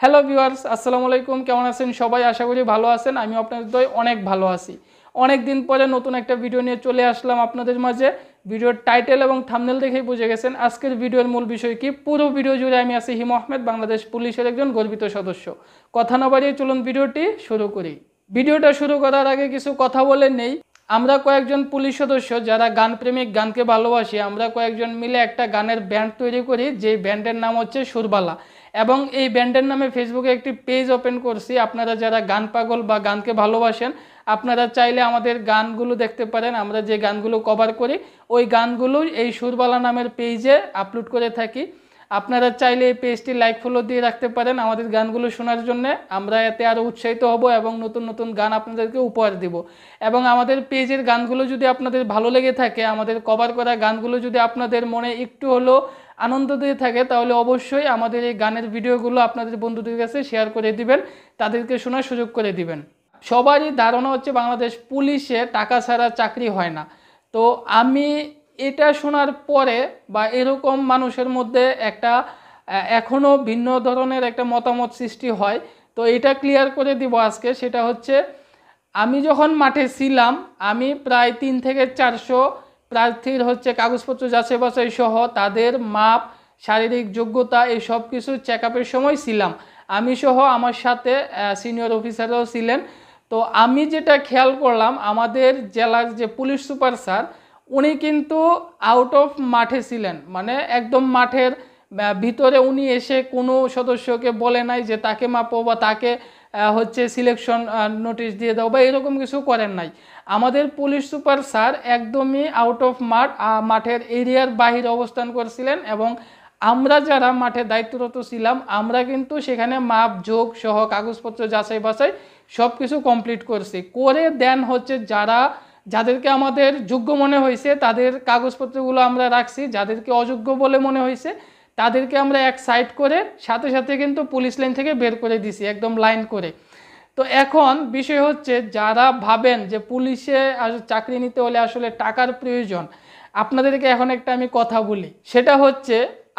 Hello viewers, আসসালামু আলাইকুম। কেমন আছেন সবাই? আশা করি ভালো আছেন। আমি আপনাদের দয় অনেক ভালো আছি। অনেক দিন পরে নতুন একটা ভিডিও নিয়ে চলে আসলাম আপনাদের মাঝে। ভিডিওর টাইটেল এবং থাম্বনেল দেখেই বুঝে গেছেন আজকের ভিডিওর মূল বিষয় কি। পুরো ভিডিও জুড়ে আমি আছি হিমু আহমেদ, বাংলাদেশ পুলিশের একজন গর্বিত সদস্য। কথা না বাড়িয়ে চলুন ভিডিওটি শুরু করি। ভিডিওটা শুরু করার আগে কিছু কথা বলে নেই। আমরা কয়েকজন পুলিশ সদস্য যারা গান প্রেমিক, গানকে ভালোবাসি, আমরা কয়েকজন মিলে একটা গানের ব্যান্ড তৈরি করি, যে ব্যান্ডের নাম হচ্ছে সুরবালা। এবং এই ব্যান্ডের নামে ফেসবুকে একটি পেজ ওপেন করছি। আপনারা যারা গান পাগল বা গানকে ভালোবাসেন, আপনারা চাইলে আমাদের গানগুলো দেখতে পারেন। আমরা যে গানগুলো কভার করি ওই গানগুলো এই সুরবালা নামের পেজে আপলোড করে থাকি। আপনারা চাইলে এই পেজটি লাইক ফলো দিয়ে রাখতে পারেন আমাদের গানগুলো শোনার জন্য। আমরা এতে আরও উৎসাহিত হব এবং নতুন নতুন গান আপনাদেরকে উপহার দিব। এবং আমাদের পেজের গানগুলো যদি আপনাদের ভালো লেগে থাকে, আমাদের কভার করা গানগুলো যদি আপনাদের মনে একটু হলেও আনন্দ দিয়ে থাকে, তাহলে অবশ্যই আমাদের এই গানের ভিডিওগুলো আপনাদের বন্ধুদের কাছে শেয়ার করে দিবেন, তাদেরকে শোনার সুযোগ করে দিবেন। সবারই ধারণা হচ্ছে বাংলাদেশ পুলিশে টাকা ছাড়া চাকরি হয় না। তো আমি এটা শোনার পরে বা এরকম মানুষের মধ্যে একটা এখনও ভিন্ন ধরনের একটা মতামত সৃষ্টি হয়। তো এটা ক্লিয়ার করে দিব আজকে। সেটা হচ্ছে, আমি যখন মাঠে ছিলাম, আমি প্রায় 3 থেকে 400 প্রার্থীর কাগজপত্র যাচাই বাছাই সহ তাদের মাপ, শারীরিক যোগ্যতা এই সব কিছু চেক আপের সময় ছিলাম। আমি সহ আমার সাথে সিনিয়র অফিসাররাও ছিলেন। তো আমি যেটা খেয়াল করলাম, আমাদের জেলার যে পুলিশ সুপার স্যার, উনি কিন্তু আউট অফ মাঠে ছিলেন। মানে একদম মাঠের ভিতরে উনি এসে কোনো সদস্যকে বলে নাই যে তাকে মাপো বা তাকে সিলেকশন নোটিশ দিয়ে দাও বা এরকম কিছু করেন নাই। আমাদের পুলিশ সুপার স্যার একদমই আউট অফ মাঠের এরিয়ার বাহিরে অবস্থান করছিলেন। এবং আমরা যারা মাঠে দায়িত্বরত ছিলাম, আমরা কিন্তু সেখানে মাপ যোগ সহ কাগজপত্র যাচাই বাছাই সব কিছু কমপ্লিট করছি। করে দেন যাদেরকে আমাদের যোগ্য মনে হয়েছে তাদের কাগজপত্রগুলো আমরা রাখছি, যাদেরকে অযোগ্য বলে মনে হয়েছে তাদেরকে আমরা এক সাইড করে সাথে সাথে কিন্তু পুলিশ লাইন থেকে বের করে দিছি, একদম লাইন করে। তো এখন বিষয় হচ্ছে, যারা ভাবেন যে পুলিশে চাকরি নিতে হলে আসলে টাকার প্রয়োজন, আপনাদেরকে এখন একটা আমি কথা বলি। সেটা হচ্ছে,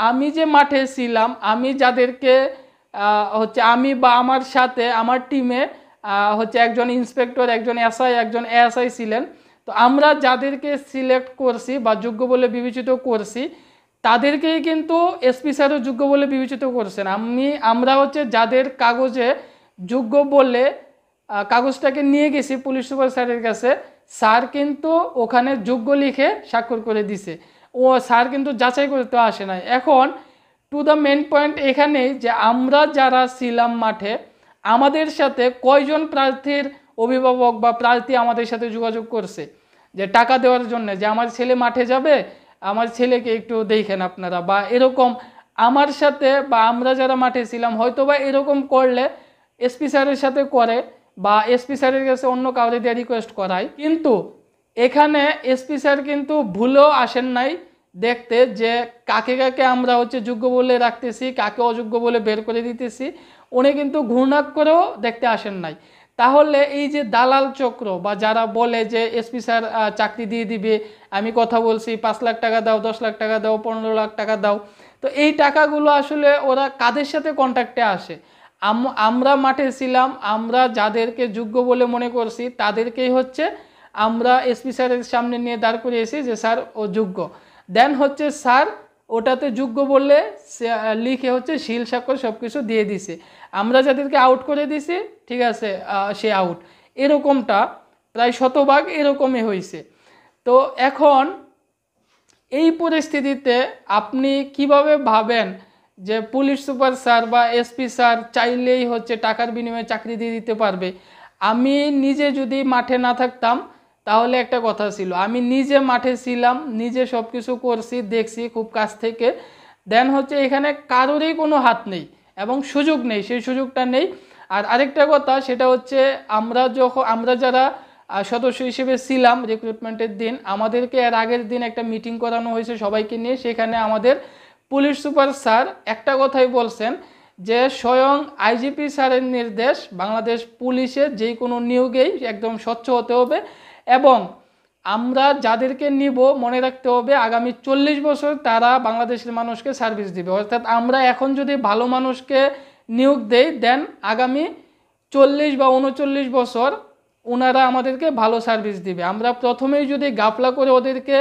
আমি যে মাঠে ছিলাম, আমি যাদেরকে আমি বা আমার সাথে আমার টিমে একজন ইন্সপেক্টর, একজন এসআই, একজন এএসআই ছিলেন। তো আমরা যাদেরকে সিলেক্ট করছি বা যোগ্য বলে বিবেচিত করছি, তাদেরকেই কিন্তু এসপি স্যারও যোগ্য বলে বিবেচিত করছেন। আমরা যাদের কাগজে যোগ্য বলে কাগজটাকে নিয়ে গেছি পুলিশ সুপার স্যারের কাছে, স্যার কিন্তু ওখানে যোগ্য লিখে স্বাক্ষর করে দিছে। ও স্যার কিন্তু যাচাই করতে আসে নাই। এখন টু দ্য মেন পয়েন্ট এখানেই যে, আমরা যারা ছিলাম মাঠে, আমাদের সাথে কয়জন প্রার্থীর অভিভাবক বা প্রার্থী আমাদের সাথে যোগাযোগ করছে যে টাকা দেওয়ার জন্য, যে আমার ছেলে মাঠে যাবে, আমার ছেলেকে একটু দেখেন আপনারা, বা এরকম আমার সাথে বা আমরা যারা মাঠে ছিলাম হয়তো বা এরকম করলে এসপি স্যারের সাথে করে বা এসপি স্যারের কাছে অন্য কাউরে দিয়ে রিকোয়েস্ট করায়। কিন্তু এখানে এসপি স্যার কিন্তু ভুলেও আসেন নাই দেখতে যে কাকে কাকে আমরা যোগ্য বলে রাখতেছি, কাকে অযোগ্য বলে বের করে দিতেছি। উনি কিন্তু ঘূর্ণাক করেও দেখতে আসেন নাই। তাহলে এই যে দালাল চক্র বা যারা বলে যে এসপি স্যার চাকরি দিয়ে দিবে, আমি কথা বলছি 5 লাখ টাকা দাও, 10 লাখ টাকা দাও, 15 লাখ টাকা দাও, তো এই টাকাগুলো আসলে ওরা কাদের সাথে কন্ট্যাক্টে আসে? আমরা মাঠে ছিলাম, আমরা যাদেরকে যোগ্য বলে মনে করছি তাদেরকেই আমরা এসপি স্যারের সামনে নিয়ে দাঁড় করিয়েছি যে স্যার ও যোগ্য। দেন স্যার ওটাতে যোগ্য বললে লিখে সিল স্বাক্ষর সব কিছু দিয়ে দিছে। আমরা যাদেরকে আউট করে দিছি, ঠিক আছে, সে আউট। এরকমটা প্রায় শতভাগ এরকমই হয়েছে। তো এখন এই পরিস্থিতিতে আপনি কিভাবে ভাবেন যে পুলিশ সুপার স্যার বা এসপি স্যার চাইলেই টাকার বিনিময়ে চাকরি দিয়ে দিতে পারবে? আমি নিজে যদি মাঠে না থাকতাম তাহলে একটা কথা ছিল, আমি নিজে মাঠে ছিলাম, নিজে সব কিছু করছি, দেখছি খুব কাছ থেকে। দেন এখানে কারোরই কোনো হাত নেই এবং সুযোগ নেই, সেই সুযোগটা নেই। আর আরেকটা কথা, সেটা আমরা যারা সদস্য হিসেবে ছিলাম রিক্রুটমেন্টের দিন, আমাদেরকে এর আগের দিন একটা মিটিং করানো হয়েছে সবাইকে নিয়ে। সেখানে আমাদের পুলিশ সুপার স্যার একটা কথাই বলছেন যে স্বয়ং আইজিপি স্যারের নির্দেশ, বাংলাদেশ পুলিশের যে কোনো নিয়োগেই একদম স্বচ্ছ হতে হবে এবং আমরা যাদেরকে নিব মনে রাখতে হবে আগামী 40 বছর তারা বাংলাদেশের মানুষকে সার্ভিস দিবে। অর্থাৎ আমরা এখন যদি ভালো মানুষকে নিয়োগ দেই, দেন আগামী 40 বা 39 বছর ওনারা আমাদেরকে ভালো সার্ভিস দিবে। আমরা প্রথমেই যদি গাফলা করে ওদেরকে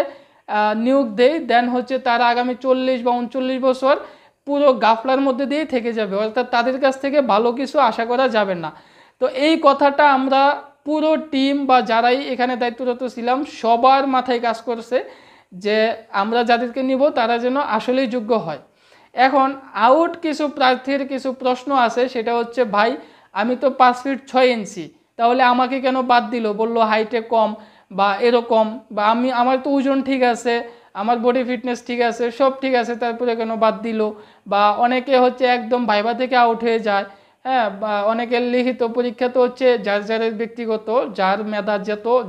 নিয়োগ দেই, দেন হচ্ছে তারা আগামী 40 বা 39 বছর পুরো গাফলার মধ্যে দিয়েই থেকে যাবে, অর্থাৎ তাদের কাছ থেকে ভালো কিছু আশা করা যাবে না। তো এই কথাটা আমরা পুরো টিম বা যারাই এখানে দায়িত্বরত ছিলাম সবার মাথায় কাজ করছে যে আমরা যাদেরকে নিব তারা যেন আসলেই যোগ্য হয়। এখন আউট কিছু প্রার্থীর কিছু প্রশ্ন আছে, সেটা হচ্ছে ভাই আমি তো 5 ফিট 6 ইঞ্চি, তাহলে আমাকে কেন বাদ দিল, বলল হাইটে কম বা এরকম, বা আমার তো ওজন ঠিক আছে, আমার বডি ফিটনেস ঠিক আছে, সব ঠিক আছে, তারপরে কেন বাদ দিল। বা অনেকে হচ্ছে একদম ভাইবা থেকে আউট হয়ে যায়। হ্যাঁ, বা অনেকের লিখিত পরীক্ষা তো হচ্ছে যার ব্যক্তিগত, যার মেধা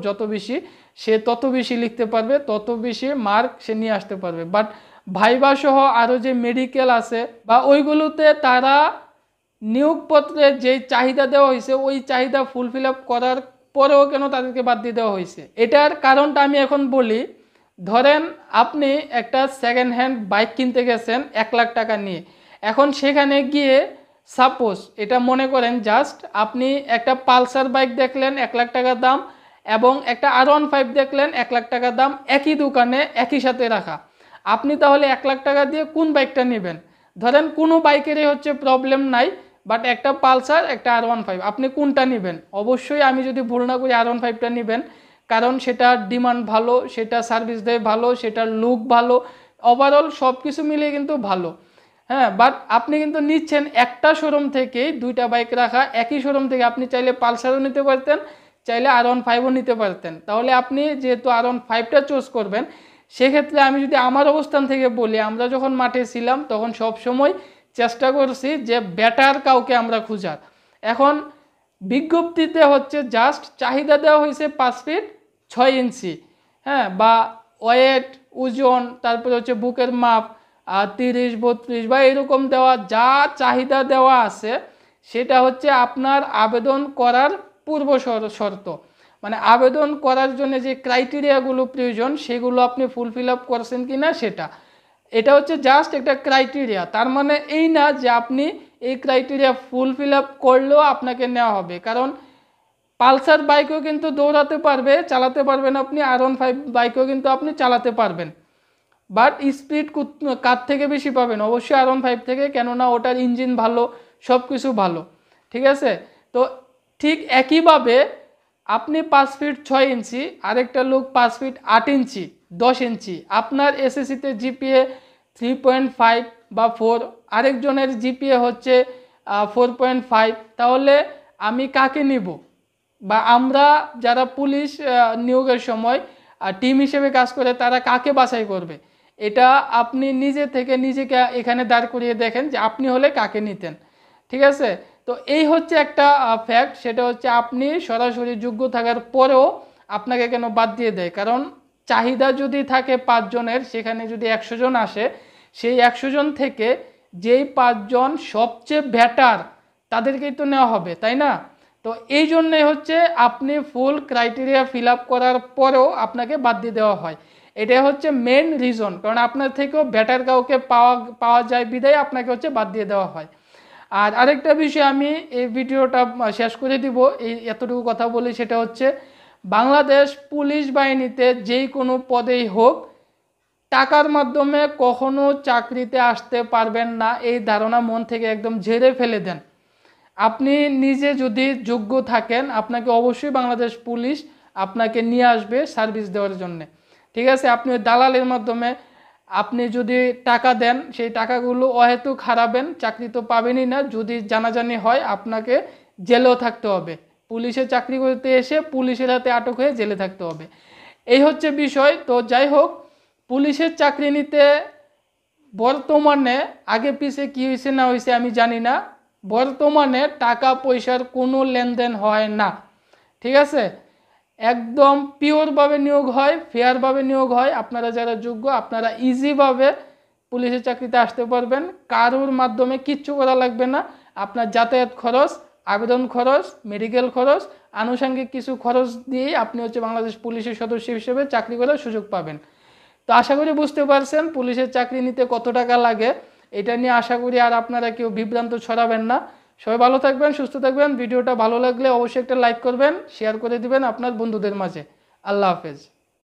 যত বেশি সে তত বেশি লিখতে পারবে, তত বেশি মার্ক সে নিয়ে আসতে পারবে। বাট ভাইবা সহ আরও যে মেডিকেল আছে বা ওইগুলোতে তারা নিয়োগপত্রে যে চাহিদা দেওয়া হয়েছে ওই চাহিদা ফুলফিল আপ করার পরেও কেন তাদেরকে বাদ দিয়ে দেওয়া হয়েছে, এটার কারণটা আমি এখন বলি। ধরেন আপনি একটা সেকেন্ড হ্যান্ড বাইক কিনতে গেছেন 1 লাখ টাকা নিয়ে, এখন সেখানে গিয়ে সাপোজ এটা মনে করেন জাস্ট আপনি একটা পালসার বাইক দেখলেন 1 লাখ টাকা দাম, এবং একটা R15 দেখলেন 1 লাখ টাকা দাম, একই দোকানে একই সাথে রাখা, আপনি তাহলে 1 লাখ টাকা দিয়ে কোন বাইকটা নেবেন? ধরেন কোনো বাইকেরই হচ্ছে প্রবলেম নাই, বাট একটা পালসার একটা R15, আপনি কোনটা নেবেন? অবশ্যই আমি যদি ভুল না করি R15টা নেবেন, কারণ সেটার ডিমান্ড ভালো, সেটা সার্ভিস দেয় ভালো, সেটার লুক ভালো, ওভারঅল সব কিছু মিলিয়ে কিন্তু ভালো। হ্যাঁ, বাট আপনি কিন্তু নিচ্ছেন একটা শোরুম থেকেই দুইটা বাইক রাখা, একই শোরুম থেকে আপনি চাইলে পালসারও নিতে পারতেন, চাইলে R15ও নিতে পারতেন। তাহলে আপনি যেহেতু R15টা চুজ করবেন, সেক্ষেত্রে আমি যদি আমার অবস্থান থেকে বলি, আমরা যখন মাঠে ছিলাম তখন সব সময় চেষ্টা করছি যে বেটার কাউকে আমরা খুঁজার। এখন বিজ্ঞপ্তিতে হচ্ছে জাস্ট চাহিদা দেওয়া হয়েছে 5 ফিট 6 ইঞ্চি, হ্যাঁ, বা ওয়েট ওজন, তারপরে হচ্ছে বুকের মাপ 30-32 বা এরকম দেওয়া, যা চাহিদা দেওয়া আছে সেটা হচ্ছে আপনার আবেদন করার পূর্ব শর্ত, মানে আবেদন করার জন্য যে ক্রাইটেরিয়াগুলো প্রয়োজন সেগুলো আপনি ফুলফিল আপ করছেন কি না সেটা, এটা হচ্ছে জাস্ট একটা ক্রাইটেরিয়া। তার মানে এই না যে আপনি এই ক্রাইটেরিয়া ফুলফিল আপ করলেও আপনাকে নেওয়া হবে, কারণ পালসার বাইকও কিন্তু দৌড়াতে পারবে, চালাতে পারবেন আপনি, R15 বাইকও কিন্তু আপনি চালাতে পারবেন, বাট স্পিড কার থেকে বেশি পাবেন? অবশ্যই R15 থেকে, কেননা ওটার ইঞ্জিন ভালো, সব কিছু ভালো, ঠিক আছে? তো ঠিক একইভাবে আপনি 5 ফিট 6 ইঞ্চি, আরেকটা লোক 5 ফিট 8 ইঞ্চি 10 ইঞ্চি, আপনার এসএসসিতে জিপিএ 3.5 বা 4, আরেকজনের জিপিএ হচ্ছে 4.5, তাহলে আমি কাকে নিব? বা আমরা যারা পুলিশ নিয়োগের সময় টিম হিসেবে কাজ করে তারা কাকে বাছাই করবে? এটা আপনি নিজে থেকে নিজেকে এখানে দাঁড় করিয়ে দেখেন যে আপনি হলে কাকে নিতেন, ঠিক আছে? তো এই হচ্ছে একটা ফ্যাক্ট, সেটা হচ্ছে আপনি সরাসরি যোগ্য থাকার পরেও আপনাকে কেন বাদ দিয়ে দেয়, কারণ চাহিদা যদি থাকে 5 জনের, সেখানে যদি 100 জন আসে, সেই 100 জন থেকে যেই 5 জন সবচেয়ে বেটার তাদেরকেই তো নেওয়া হবে, তাই না? তো এই জন্যে হচ্ছে আপনি ফুল ক্রাইটেরিয়া ফিল আপ করার পরেও আপনাকে বাদ দিয়ে দেওয়া হয়, এটা হচ্ছে মেন রিজন, কারণ আপনার থেকেও বেটার কাউকে পাওয়া যায় বিধায় আপনাকে হচ্ছে বাদ দিয়ে দেওয়া হয়। আর আরেকটা বিষয় আমি এই ভিডিওটা শেষ করে দিব, এই এতটুকু কথা বলি, সেটা হচ্ছে বাংলাদেশ পুলিশ বাহিনীতে যেই কোনো পদেই হোক টাকার মাধ্যমে কখনো চাকরিতে আসতে পারবেন না, এই ধারণা মন থেকে একদম ঝেড়ে ফেলে দেন। আপনি নিজে যদি যোগ্য থাকেন, আপনাকে অবশ্যই বাংলাদেশ পুলিশ আপনাকে নিয়ে আসবে সার্ভিস দেওয়ার জন্য, ঠিক আছে? আপনি দালালের মাধ্যমে আপনি যদি টাকা দেন, সেই টাকাগুলো অহেতুক হারাবেন, চাকরি তো পাবেনই না, যদি জানাজানি হয় আপনাকে জেলেও থাকতে হবে, পুলিশে চাকরি করতে এসে পুলিশের হাতে আটক হয়ে জেলে থাকতে হবে, এই হচ্ছে বিষয়। তো যাই হোক, পুলিশের চাকরি নিতে বর্তমানে আগে পিছে কী হয়েছে না হয়েছে আমি জানি না, বর্তমানে টাকা পয়সার কোনো লেনদেন হয় না, ঠিক আছে? একদম পিওরভাবে নিয়োগ হয়, ফেয়ারভাবে নিয়োগ হয়। আপনারা যারা যোগ্য আপনারা ইজিভাবে পুলিশের চাকরিতে আসতে পারবেন, কারোর মাধ্যমে কিচ্ছু করা লাগবে না। আপনার যাতায়াত খরচ, আবেদন খরচ, মেডিকেল খরচ, আনুষঙ্গিক কিছু খরচ দিয়েই আপনি হচ্ছে বাংলাদেশ পুলিশের সদস্য হিসেবে চাকরি করার সুযোগ পাবেন। তো আশা করি বুঝতে পারছেন পুলিশের চাকরি নিতে কত টাকা লাগে এটা নিয়ে আশা করি আর আপনারা কেউ বিভ্রান্ত ছড়াবেন না। সবাই ভালো থাকবেন, সুস্থ থাকবেন। ভিডিওটা ভালো লাগলে অবশ্যই একটা লাইক করবেন, শেয়ার করে দিবেন আপনার বন্ধুদের মাঝে। আল্লাহ হাফেজ।